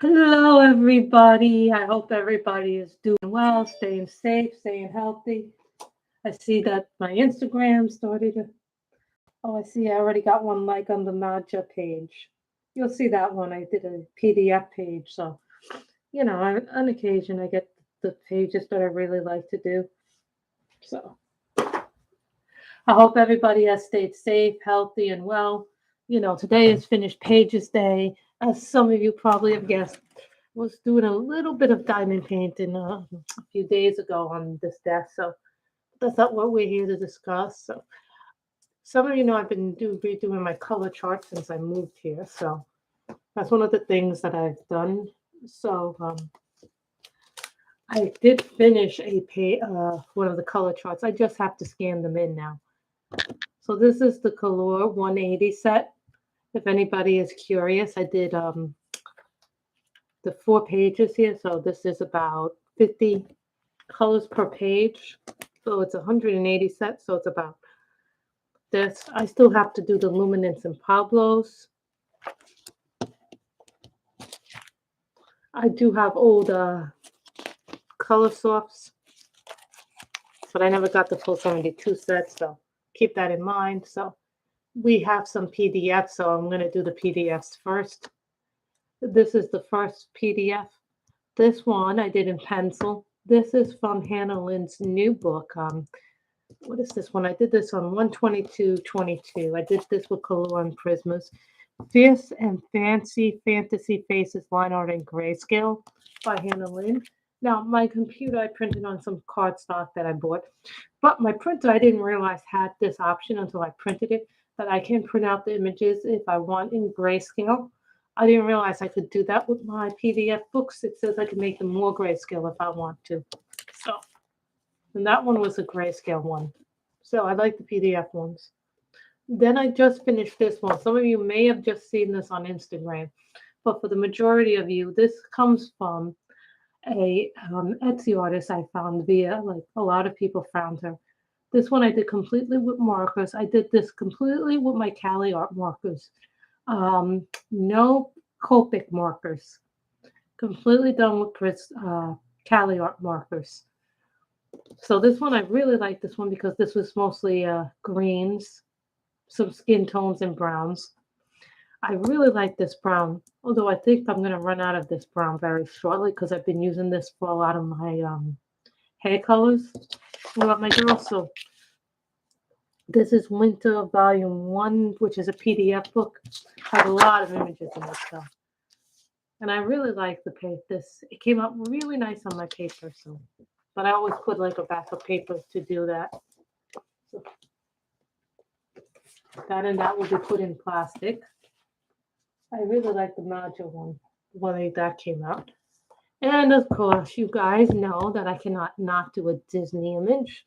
Hello, everybody. I hope everybody is doing well, staying safe, staying healthy. I see that my Instagram started to. Oh, I see. I already got one like on the Madja page. You'll see that one. I did a PDF page. So, on occasion, I get the pages that I really like to do. So, I hope everybody has stayed safe, healthy, and well. Today is Finished Pages Day. As some of you probably have guessed, was doing a little bit of diamond painting a few days ago on this desk. So that's not what we're here to discuss. So some of you know I've been redoing my color chart since I moved here. So that's one of the things that I've done. So I did finish one of the color charts. I just have to scan them in now. So this is the Color 180 set. If anybody is curious, I did the 4 pages here. So this is about 50 colors per page. So it's 180 sets. So it's about this. I still have to do the luminance and Pablo's. I do have old color softs, but I never got the full 72 sets. So keep that in mind. So we have some PDFs. So I'm going to do the PDFs first. This is the first PDF. This one I did in pencil. This is from Hannah Lynn's new book. What is this one? I did this on 12222. I did this with Color and Prismas. Fierce and Fancy Fantasy Faces Line Art in Grayscale by Hannah Lynn. Now, my computer I printed on some cardstock that I bought, but my printer I didn't realize had this option until I printed it, that I can print out the images if I want in grayscale. I didn't realize I could do that with my PDF books. It says I can make them more grayscale if I want to. So, and that one was a grayscale one. So I like the PDF ones. Then I just finished this one. Some of you may have just seen this on Instagram, but for the majority of you, this comes from a Etsy artist I found via, like a lot of people found her. This one I did completely with markers. I did this completely with my Cali art markers. No Copic markers. Completely done with Cali art markers. So this one, I really like this one because this was mostly greens, some skin tones and browns. I really like this brown, although I think I'm going to run out of this brown very shortly because I've been using this for a lot of my hair colors with my girls. So this is Winter Volume 1, which is a PDF book. Has a lot of images in it, so. And I really like the paper. It came out really nice on my paper, so. But I always put like a backup paper to do that. So that will be put in plastic. I really like the Madja one when that came out. And of course, you guys know that I cannot not do a Disney image.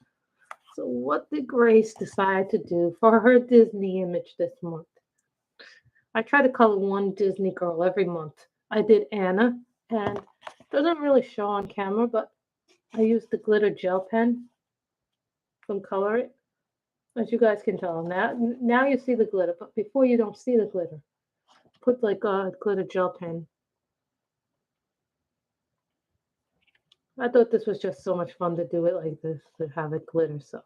So what did Grace decide to do for her Disney image this month? I try to color one Disney girl every month. I did Anna, and it doesn't really show on camera, but I used the glitter gel pen from Color It. As you guys can tell, now you see the glitter, but before you don't see the glitter. Put like a glitter gel pen. I thought this was just so much fun to do it like this, to have it glitter. So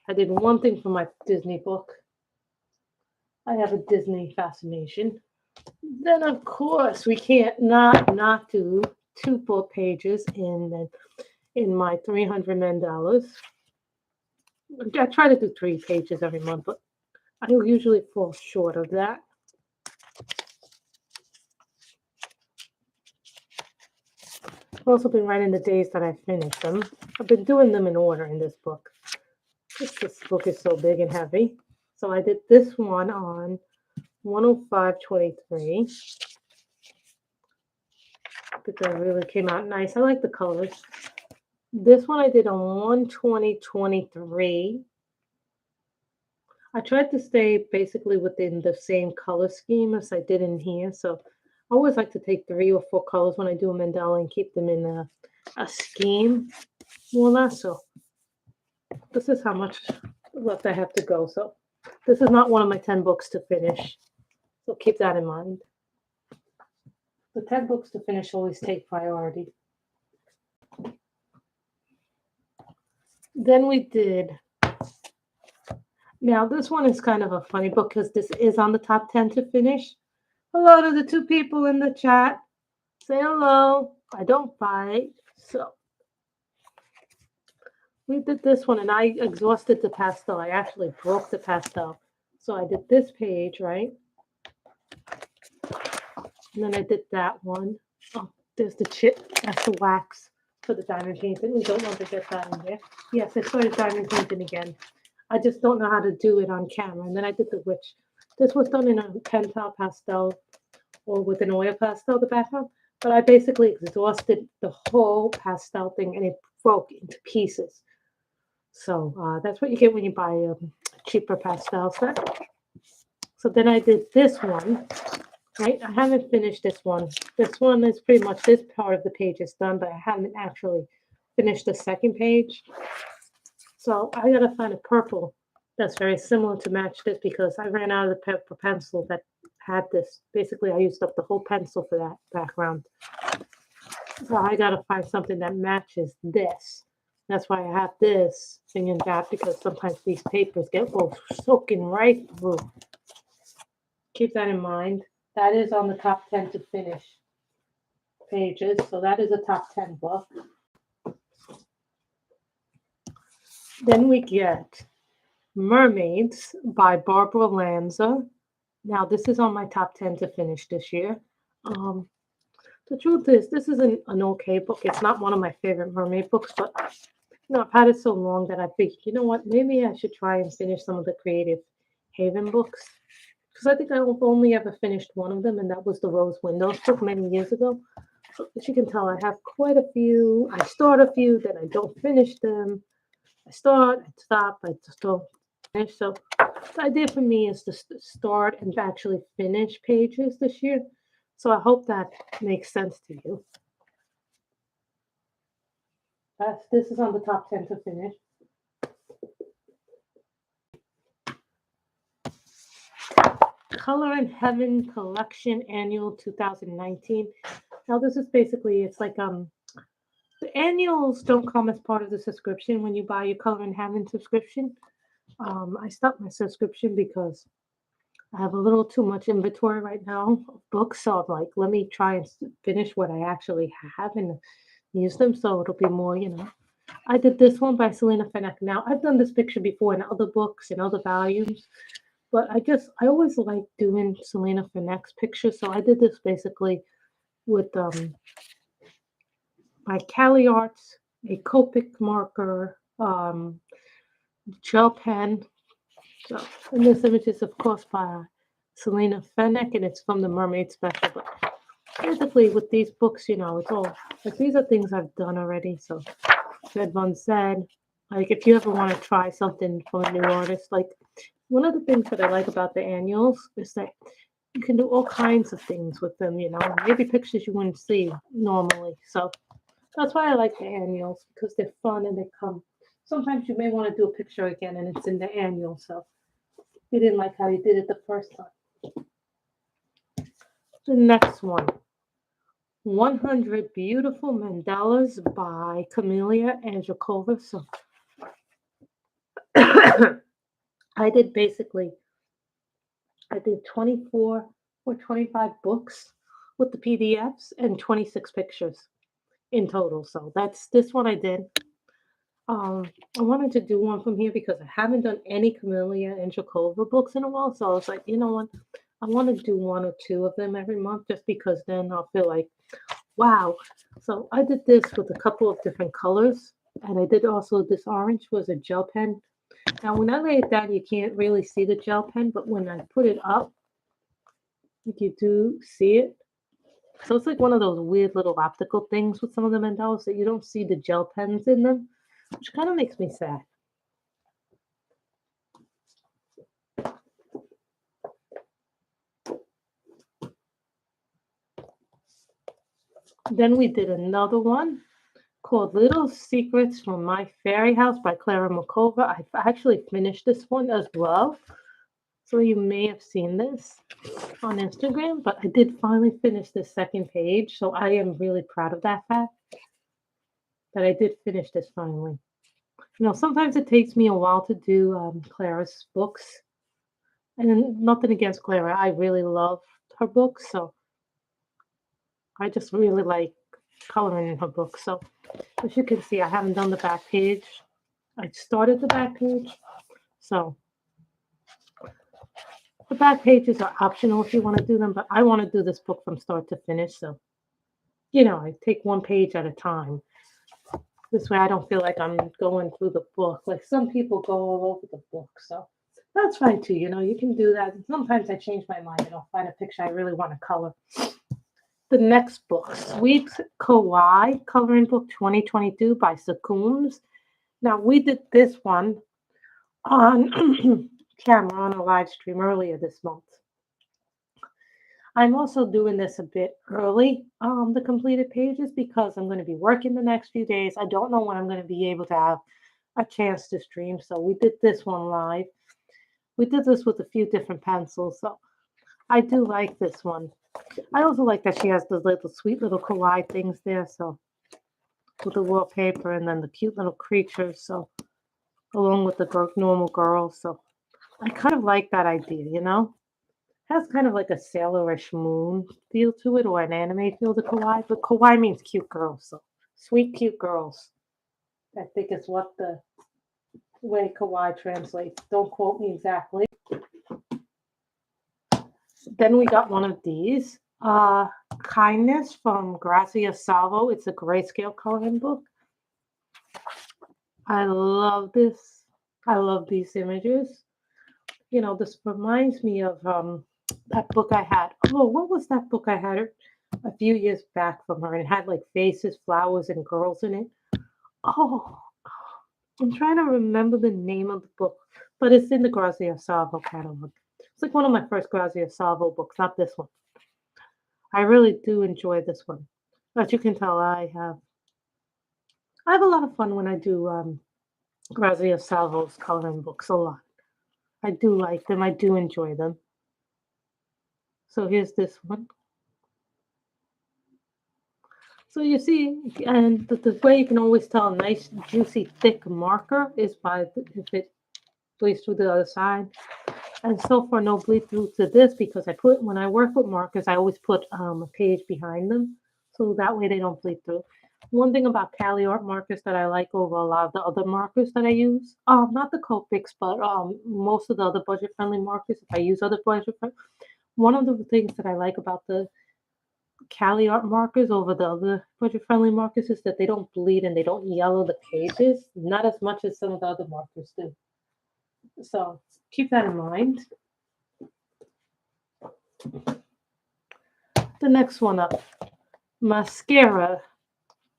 I did one thing for my Disney book. I have a Disney fascination. Then of course we can't not do 2 full pages in my 300 mandalas. I try to do 3 pages every month, but I usually fall short of that. I've also been writing the days that I finished them. I've been doing them in order in this book. This book is so big and heavy. So I did this one on 105.23. That really came out nice. I like the colors. This one I did on 120.23. I tried to stay basically within the same color scheme as I did in here. So I always like to take 3 or 4 colors when I do a mandala and keep them in a scheme, more or less. So this is how much left I have to go. So this is not one of my 10 books to finish. So keep that in mind. The 10 books to finish always take priority. Then we did, now this one is kind of a funny book because this is on the top 10 to finish. Hello to the 2 people in the chat. Say hello. I don't fight. So we did this one and I exhausted the pastel. I actually broke the pastel. So I did this page, right? And then I did that one. Oh, there's the chip. That's the wax for the diamond painting. We don't want to get that in there. Yes, I started diamond painting again. I just don't know how to do it on camera. And then I did the witch. This was done in a pentel pastel or with an oil pastel, the background. But I basically exhausted the whole pastel thing and it broke into pieces. So that's what you get when you buy a cheaper pastel set. So then I did this one. Right, I haven't finished this one. This one is pretty much, this part of the page is done, but I haven't actually finished the second page. So I gotta find a purple that's very similar to match this because I ran out of the purple pencil that had this. Basically, I used up the whole pencil for that background. So I gotta find something that matches this. That's why I have this thing in that because sometimes these papers get soaking right through. Keep that in mind. That is on the top 10 to finish pages. So that is a top 10 book. Then we get Mermaids by Barbara Lanza. Now, this is on my top 10 to finish this year. The truth is, this is an okay book. It's not one of my favorite mermaid books, but I've had it so long that I think, you know what, maybe I should try and finish some of the Creative Haven books. Because I think I've only ever finished one of them, and that was the Rose Windows book many years ago. So as you can tell, I have quite a few. I start a few, then I don't finish them. I start, I stop, I just don't finish. So the idea for me is to start and actually finish pages this year. So I hope that makes sense to you. This is on the top 10 to finish. Color in Heaven Collection Annual 2019. Now this is basically, it's like the annuals don't come as part of the subscription when you buy your Color in Heaven subscription. I stopped my subscription because I have a little too much inventory right now of books. So I'm like, let me try and finish what I actually have and use them. So it'll be more, I did this one by Selena Fenech. Now I've done this picture before in other books and other volumes. But I always like doing Selena Fenech's pictures. So I did this basically with my Cali Arts, a Copic marker, gel pen. So, and this image is, of course, by Selena Fenech, and it's from the Mermaid Special. But basically, with these books, it's all, like, these are things I've done already. So, Red Von said, like, if you ever want to try something from a new artist, like, one of the things that I like about the annuals is that you can do all kinds of things with them, maybe pictures you wouldn't see normally. So that's why I like the annuals, because they're fun and they come. Sometimes you may want to do a picture again and it's in the annual. So you didn't like how you did it the first time. The next one, 100 Beautiful Mandalas by Camellia and Jakova. So I did 24 or 25 books with the PDFs and 26 pictures in total. So that's this one I did. I wanted to do one from here because I haven't done any Camellia and Jakova books in a while. So I was like, you know what? I want to do 1 or 2 of them every month just because then I'll feel like, wow. So I did this with a couple of different colors. And I did also, this orange was a gel pen. Now, when I lay it down, you can't really see the gel pen, but when I put it up, you do see it. So it's like one of those weird little optical things with some of the mandalas that you don't see the gel pens in them, which kind of makes me sad. Then we did another one called Little Secrets from My Fairy House by Clara Makova. I actually finished this one as well. So you may have seen this on Instagram, but I did finally finish the second page. So I am really proud of that fact that I did finish this finally. Sometimes it takes me a while to do Clara's books. And nothing against Clara. I really love her books. So I just really like coloring in her books. So as you can see, I haven't done the back page. I started the back page. So the back pages are optional if you want to do them, but I want to do this book from start to finish. So, I take one page at a time. This way I don't feel like I'm going through the book. Like some people go all over the book. So that's fine too. You can do that. Sometimes I change my mind and I'll find a picture I really want to color. The next book, Sweet Kawaii, coloring book 2022 by Sakums. Now, we did this one on camera on a live stream earlier this month. I'm also doing this a bit early, the completed pages, because I'm going to be working the next few days. I don't know when I'm going to be able to have a chance to stream. So we did this one live. We did this with a few different pencils. So I do like this one. I also like that she has the little sweet little kawaii things there. So with the wallpaper and then the cute little creatures. So along with the normal girls. So I kind of like that idea, Has kind of like a sailorish moon feel to it, or an anime feel to kawaii. But kawaii means cute girls, so sweet, cute girls. I think is what the way kawaii translates. Don't quote me exactly. Then we got one of these. Kindness from Grazia Salvo. It's a grayscale coloring book. I love this. I love these images. This reminds me of that book I had. Oh, what was that book I had a few years back from her? It had like faces, flowers, and girls in it. Oh, I'm trying to remember the name of the book, but it's in the Grazia Salvo catalog. It's like one of my first Grazia Salvo books, not this one. I really do enjoy this one. As you can tell, I have a lot of fun when I do Grazia Salvo's coloring books a lot. I do like them. I do enjoy them. So here's this one. So you see, and the way you can always tell a nice, juicy, thick marker is by if it bleeds through the other side. And so far, no bleed through to this because when I work with markers, I always put a page behind them. So that way they don't bleed through. One thing about Cali Art markers that I like over a lot of the other markers that I use, not the Copics, but most of the other budget-friendly markers, if I use other budget-friendly, one of the things that I like about the Cali Art markers over the other budget-friendly markers is that they don't bleed and they don't yellow the pages, not as much as some of the other markers do. So keep that in mind. The next one up, Mascara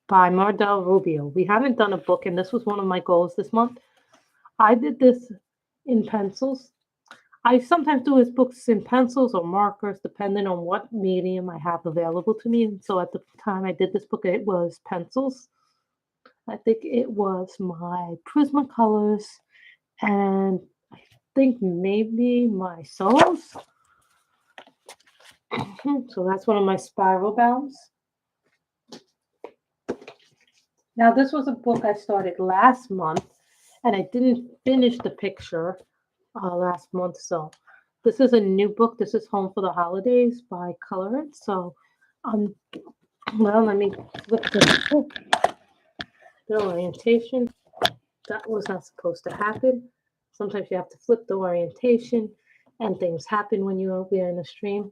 by Mardel Rubio. We haven't done a book, and this was one of my goals this month. I did this in pencils. I sometimes do his books in pencils or markers, depending on what medium I have available to me. And so at the time I did this book, it was pencils. I think it was my Prismacolors, and I think maybe my solos. So that's one of my spiral bounds. Now this was a book I started last month, and I didn't finish the picture last month. So this is a new book. This is Home for the Holidays by Color It. So well, let me flip this book. The orientation. That was not supposed to happen. Sometimes you have to flip the orientation and things happen when you're in a stream.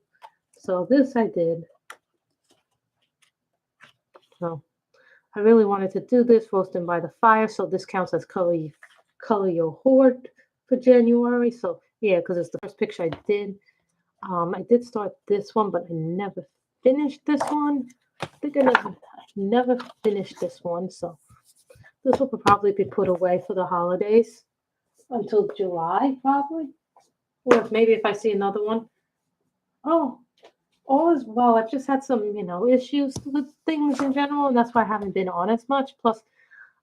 So this I did. So I really wanted to do this, Roasting by the Fire. So this counts as Color Your Hoard for January. So yeah, because it's the first picture I did. I did start this one, but I never finished this one. I think I never finished this one. So this will probably be put away for the holidays until July, probably. Or maybe if I see another one. Oh, all is well. I've just had some, issues with things in general, and that's why I haven't been on as much. Plus,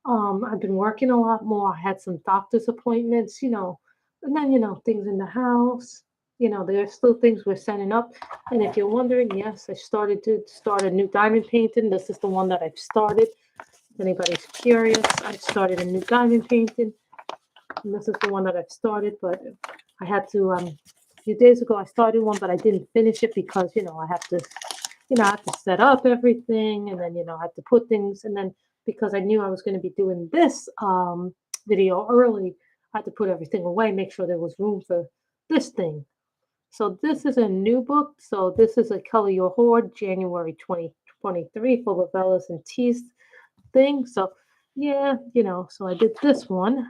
I've been working a lot more. I had some doctor's appointments, and then, things in the house. you know, there are still things we're setting up. And if you're wondering, yes, I started to start a new diamond painting. This is the one that I've started. If anybody's curious, I started a new diamond painting. And this is the one that I've started, but I had to, a few days ago, I started one, but I didn't finish it because, you know, I have to, you know, I have to set up everything, and then, you know, I have to put things, and then because I knew I was going to be doing this video early, I had to put everything away, make sure there was room for this thing. So this is a new book. So this is a Color Your Hoard, January 2023, for Bellas and Teas thing. So yeah, you know, so I did this one.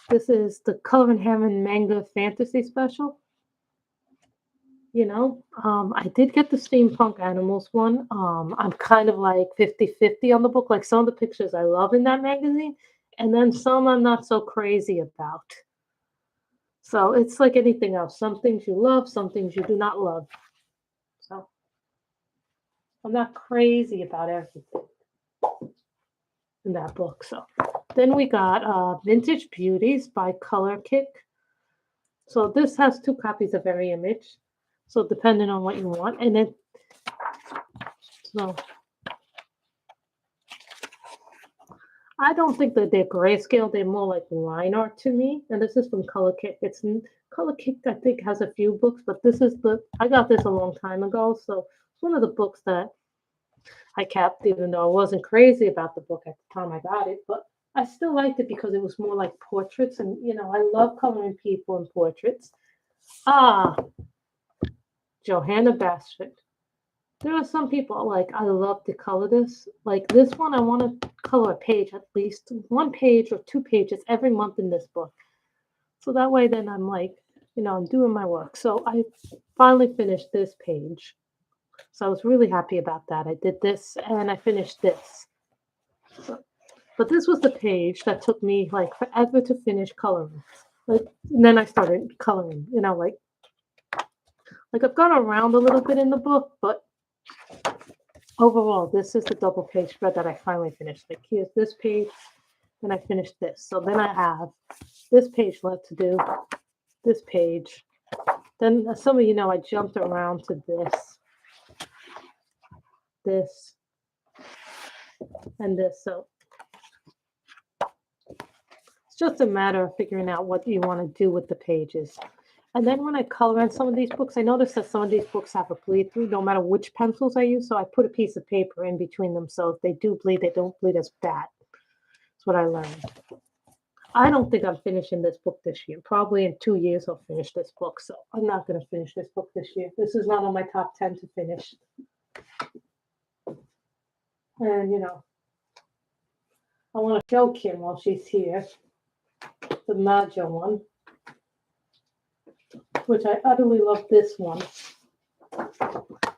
This is the Color and Heaven manga fantasy special. You know, I did get the steampunk animals one. I'm kind of like 50-50 on the book. Like some of the pictures I love in that magazine, and then some I'm not so crazy about. So it's like anything else. Some things you love, some things you do not love. So I'm not crazy about everything in that book. So then we got Vintage Beauties by Color Kick. So this has 2 copies of every image. So depending on what you want. And then so I don't think that they're grayscale. They're more like line art to me. And this is from Color Kick. Color Kick, I think, has a few books, but I got this a long time ago. So it's one of the books that I kept, even though I wasn't crazy about the book at the time I got it. But I still liked it because it was more like portraits. And, you know, I love coloring people in portraits. Johanna Bassett. There are some people like, I love to color this. Like this one, I want to color a page, at least 1 page or 2 pages every month in this book. So that way, then I'm like, you know, I'm doing my work. So I finally finished this page. So I was really happy about that. I did this and I finished this. So, but this was the page that took me like forever to finish coloring. Like, and then I started coloring, you know, like I've gone around a little bit in the book, but overall, this is the double page spread that I finally finished. Like here's this page, and I finished this. So then I have this page left to do, this page. Then some of you know I jumped around to this, and this. So it's just a matter of figuring out what you want to do with the pages. And then when I color in some of these books, I noticed that some of these books have a bleed through no matter which pencils I use. So I put a piece of paper in between them. So if they do bleed, they don't bleed as bad. That's what I learned. I don't think I'm finishing this book this year. Probably in 2 years I'll finish this book. So I'm not going to finish this book this year. This is not on my top 10 to finish. And, you know, I want to show Kim while she's here the Majo one, which I utterly love this one.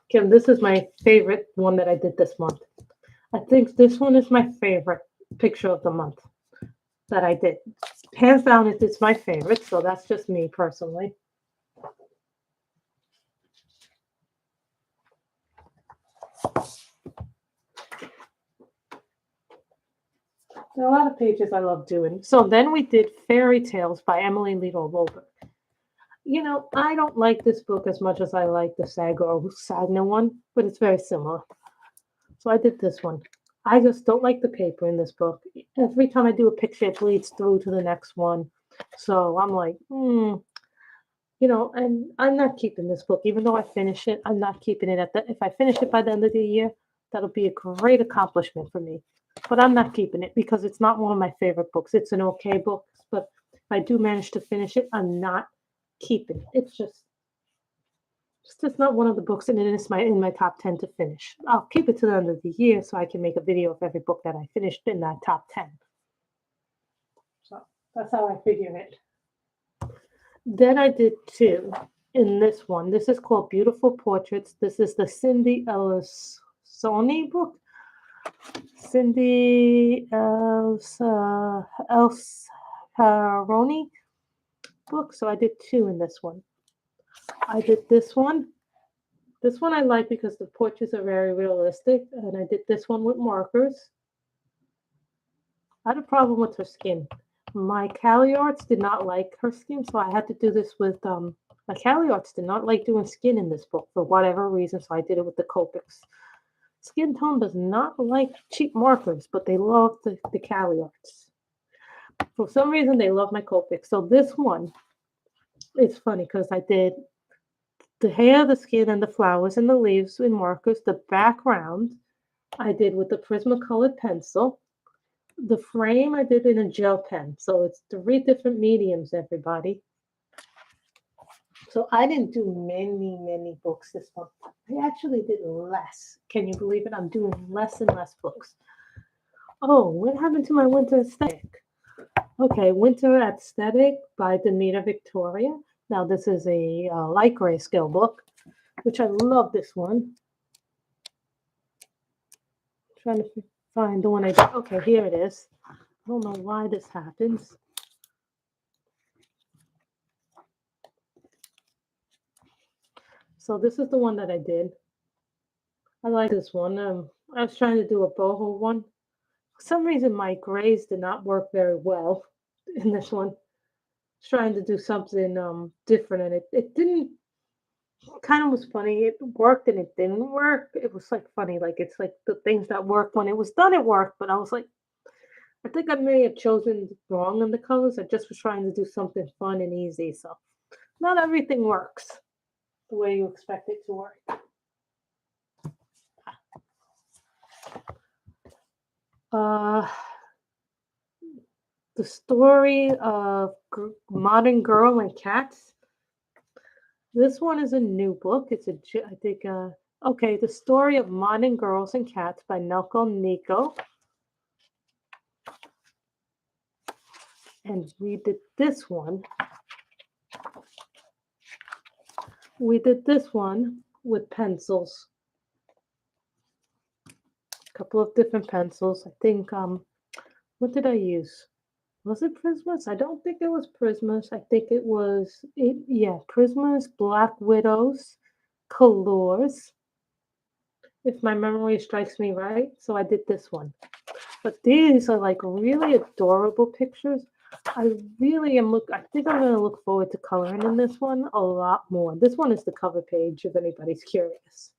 Kim, this is my favorite one that I did this month. I think this one is my favorite picture of the month that I did. Hands down, it's my favorite, so that's just me personally. There are a lot of pages I love doing. So then we did Fairy Tales by Emily Lido Wolbert. You know, I don't like this book as much as I like the Sagna one, but it's very similar. So I did this one. I just don't like the paper in this book. Every time I do a picture, it bleeds through to the next one. So I'm like, you know, and I'm not keeping this book. Even though I finish it, I'm not keeping it if I finish it by the end of the year, that'll be a great accomplishment for me. But I'm not keeping it because it's not one of my favorite books. It's an okay book, but if I do manage to finish it, I'm not keeping it. It's just not one of the books, and it is in my top 10 to finish. I'll keep it to the end of the year so I can make a video of every book that I finished in that top 10. So that's how I figure it. Then I did 2 in this one. This is called Beautiful Portraits. This is the Cindy Elsoni book. Cindy Elsaroni book. So I did 2 in this one. I did this one. This one I like because the portraits are very realistic, and I did this one with markers. I had a problem with her skin. My Cali Arts did not like her skin, so I had to do this with my Cali Arts did not like doing skin in this book for whatever reason, so I did it with the Copics. Skin Tone does not like cheap markers, but they love the Cali Arts. For some reason, they love my Copics. So this one is funny because I did the hair, the skin, and the flowers and the leaves in markers. The background I did with the Prismacolor pencil. The frame I did in a gel pen. So it's 3 different mediums, everybody. So I didn't do many books this month. I actually did less. Can you believe it? I'm doing less and less books. Oh, what happened to my winter aesthetic? Okay, Winter Aesthetic by Danita Victoria. Now this is a light grayscale book, which I love this one. I'm trying to find the one I did. Okay, here it is. I don't know why this happens. So this is the one that I did. I like this one. I was trying to do a boho one. For some reason, my grays did not work very well in this one. I was trying to do something different, and it didn't. Kind of was funny. It worked and it didn't work. It was like funny. Like it's like the things that worked when it was done, it worked. But I was like, I think I may have chosen wrong in the colors. I just was trying to do something fun and easy. So not everything works the way you expect it to work. The story of Modern Girl and Cats. This one is a new book. It's I think, okay, The Story of Modern Girls and Cats by Nelko Nico. And we did this one. We did this one with pencils. A couple of different pencils. I think, what did I use? Was it Prismas? I don't think it was Prismas. I think it was, yeah, Prismas, Black Widows, Colors, if my memory strikes me right. So I did this one. But these are like really adorable pictures. I really am I think I'm going to look forward to coloring in this one a lot more. This one is the cover page if anybody's curious.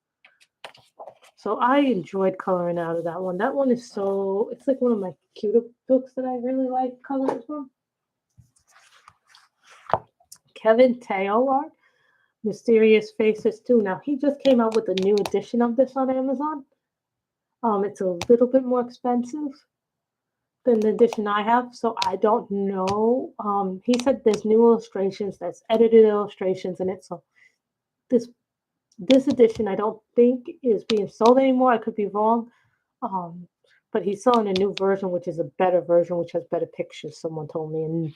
So I enjoyed coloring out of that one. That one is so, it's like one of my cuter books that I really like coloring from. Kevin Teo art, Mysterious Faces 2. Now he just came out with a new edition of this on Amazon. It's a little bit more expensive than the edition I have, so I don't know. He said there's new illustrations, that's edited illustrations, and it's this edition I don't think is being sold anymore. I could be wrong, but he's selling a new version, which is a better version, which has better pictures. Someone told me, and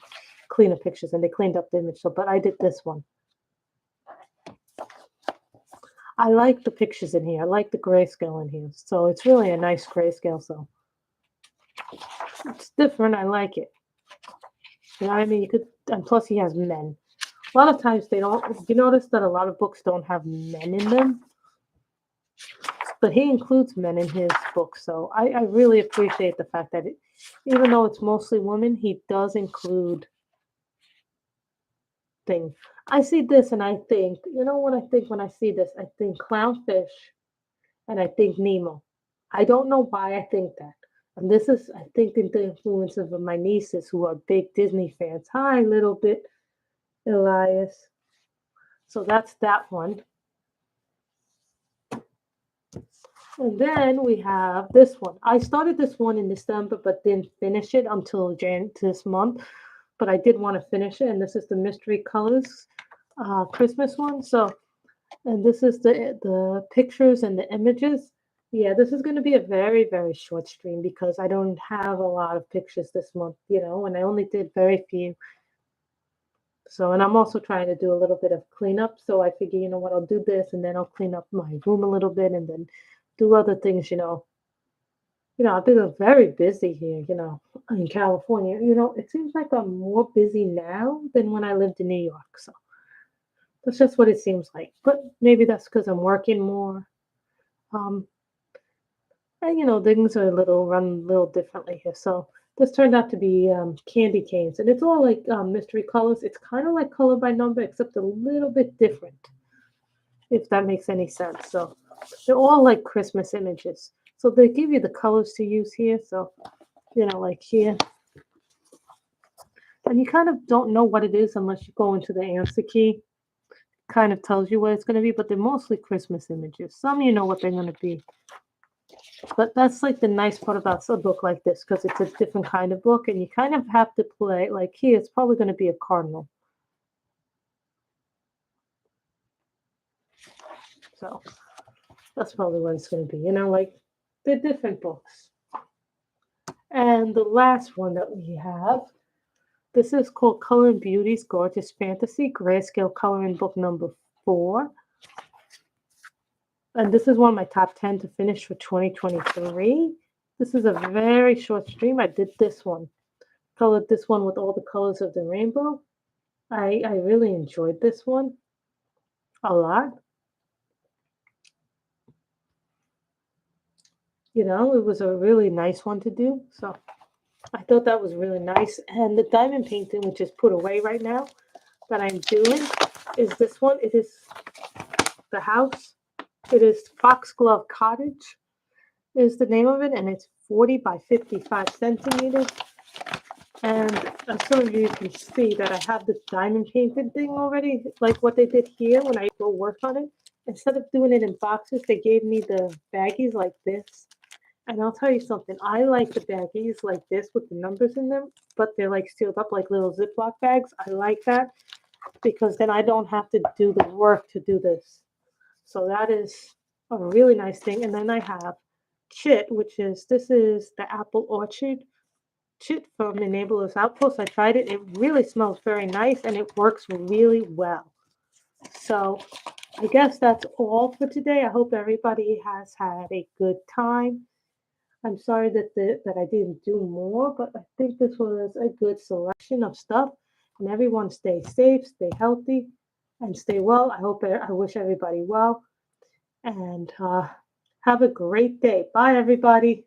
cleaner pictures, and they cleaned up the image. So, but I did this one. I like the pictures in here. I like the grayscale in here, so it's really a nice grayscale. So it's different. I like it. You know what I mean? You could, and plus he has men. A lot of times they don't. You notice that a lot of books don't have men in them, but he includes men in his books. So I really appreciate the fact that even though it's mostly women, he does include things. I see this and I think, you know what I think when I see this? I think clownfish and I think Nemo. I don't know why I think that. And this is, I think, the influence of my nieces who are big Disney fans. Hi, little bit, Elias. So that's that one. And then we have this one. I started this one in December, but didn't finish it until this month. But I did want to finish it. And this is the Mystery Colors Christmas one. So, and this is the pictures and the images. Yeah, this is going to be a very, very short stream because I don't have a lot of pictures this month, you know, and I only did very few. So, and I'm also trying to do a little bit of cleanup. So I figure, you know what, I'll do this and then I'll clean up my room a little bit and then do other things, you know. I've been very busy here, in California. It seems like I'm more busy now than when I lived in New York. So that's just what it seems like. But maybe that's because I'm working more. And things are run a little differently here. So This turned out to be candy canes, and it's all like mystery colors. It's kind of like color by number, except a little bit different, if that makes any sense. So they're all like Christmas images. So they give you the colors to use here. So, you know, like here. And you kind of don't know what it is unless you go into the answer key. Kind of tells you what it's going to be, but they're mostly Christmas images. Some you know what they're going to be. But that's like the nice part about a book like this, because it's a different kind of book, and you kind of have to play. Like here, it's probably going to be a cardinal. So that's probably what it's going to be. You know, like they're different books. And the last one that we have, this is called Color and Beauties Gorgeous Fantasy Grayscale Coloring Book number 4. And this is one of my top 10 to finish for 2023. This is a very short stream. I did this one. Colored this one with all the colors of the rainbow. I really enjoyed this one a lot. You know, it was a really nice one to do. So I thought that was really nice. And the diamond painting, which is put away right now, that I'm doing, is this one. It is the house. It is Foxglove Cottage is the name of it, and it's 40 by 55 centimeters. And as some of you can see that I have the diamond painted thing already, like what they did here when I go work on it. Instead of doing it in boxes, they gave me the baggies like this. And I'll tell you something, I like the baggies like this with the numbers in them, but they're like sealed up like little Ziploc bags. I like that because then I don't have to do the work to do this. So that is a really nice thing. And then I have Chit, this is the apple orchard Chit from Mandalas Outpost. I tried it. It really smells very nice and it works really well. So I guess that's all for today. I hope everybody has had a good time. I'm sorry that I didn't do more, but I think this was a good selection of stuff. And everyone stay safe, stay healthy, and stay well. I wish everybody well. And have a great day. Bye, everybody.